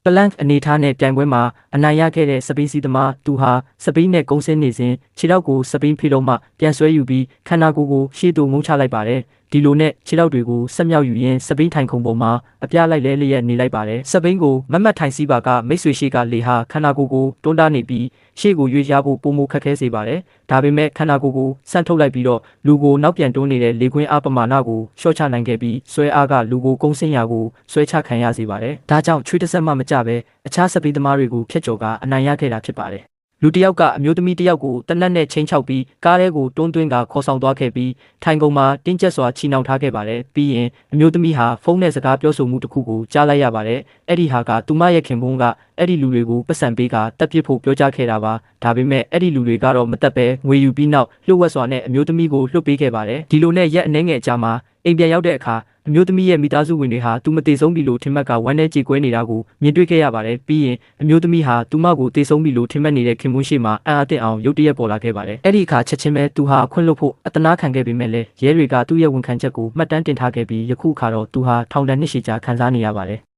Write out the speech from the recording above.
ပလန့်အနေထားနဲ့ပြိုင်ပွဲမှာအနိုင်ရခဲ့တဲ့စပိန်စီသမားသူဟာစပိန်နဲ့ကုန်းဆင်းနေစဉ်ခြေထောက်ကိုစပိန်ဖိလုံးမှပြန်ဆွဲယူပြီးခန္ဓာကိုယ်ကိုရှေ့သို့ငုံချလိုက်ပါတယ်ဒီလိုနဲ့ခြေထောက်တွေကိုဆက်မြောက်ယူရင်းစပိန်ထိုင်ခုံပေါ်မှာအပြားလိုက်လဲလျက်နေလိုက်ပါတယ်စပိန်ကိုမတ်ထိုင်စီးပါကမိတ်ဆွေရှိကလေဟာခန္ဓာကိုယ်ကိုတွန်းတားနေပြီးရှေ့ကိုရွေ့ရဖို့ပုံမခက်ခဲစေပါတယ်ဒါပေမဲ့ခန္ဓာကိုယ်ကိုဆန့်ထုတ်လိုက်ပြီးတော့လူကိုနောက်ပြန်တွန်းနေတဲ့လေခွင်းအားပမာဏကိုရှော့ချနိုင်ခဲ့ပြီးဆွဲအားကလူကိုကုန်းဆင်းရာကိုဆွဲချခံရစေပါတယ်ဒါကြောင့်ချွေးတစ်ဆက်မှမကြပဲအခြားစပိန်သမားတွေကိုဖျက်ကျော်ကအနိုင်ရခဲ့တာဖြစ်ပါတယ်လူတစ်ယောက်ကအမျိုးသမီးတစ်ယောက်ကိုတနက်နဲ့ချင်းချောက်ပြီးကားထဲကိုတွန်းသွင်းကခေါ်ဆောင်သွားခဲ့ပြီးထိုင်ကုန်မှာတင်းကျပ်စွာချီနှောင်ထားခဲ့ပါတယ်ပြီးရင်အမျိုးသမီးဟာဖုန်းနဲ့စကားပြောဆိုမှုတစ်ခုကိုကြားလိုက်ရပါတယ်အဲ့ဒီဟာကသူမရဲ့ခင်ပွန်းကအဲ့ဒီလူတွေကိုပတ်စံပေးကတက်ပစ်ဖို့ပြောကြားခဲ့တာပါဒါပေမဲ့အဲ့ဒီလူတွေကတော့မတက်ပဲငွေယူပြီးနောက်လှုပ်ဝက်စွာနဲ့အမျိုးသမီးကိုလွှတ်ပေးခဲ့ပါတယ်ဒီလိုနဲ့ရက်အနှဲငယ်အကြာမှာအိမ်ပြန်ရောက်တဲ့အခါအမျိုးသမီးရဲ့မိသားစုဝင်တွေဟာသူမတေဆုံးပြီလို့ထင်မှတ်ကဝမ်းထဲကြေကွဲနေတာကိုမြင်တွေ့ခဲ့ရပါတယ်ပြီးရင်အမျိုးသမီးဟာသူမကိုတေဆုံးပြီလို့ထင်မှတ်နေတဲ့ခင်ပွန်းရှိမှအံ့အားသင့်အောင်ရုတ်တရက်ပေါ်လာခဲ့ပါတယ်အဲ့ဒီအခါချက်ချင်းပဲသူဟာအခွင့်လွတ်ဖို့အတနာခံခဲ့ပေမဲ့လည်းရဲတွေကသူ့ရဲ့ဝန်ခံချက်ကိုမှတ်တမ်းတင်ထားခဲ့ပြီးယခုအခါတော့သူဟာထောင်ဒဏ်နှစ်ရှည်ကြာခံစားနေရပါတယ်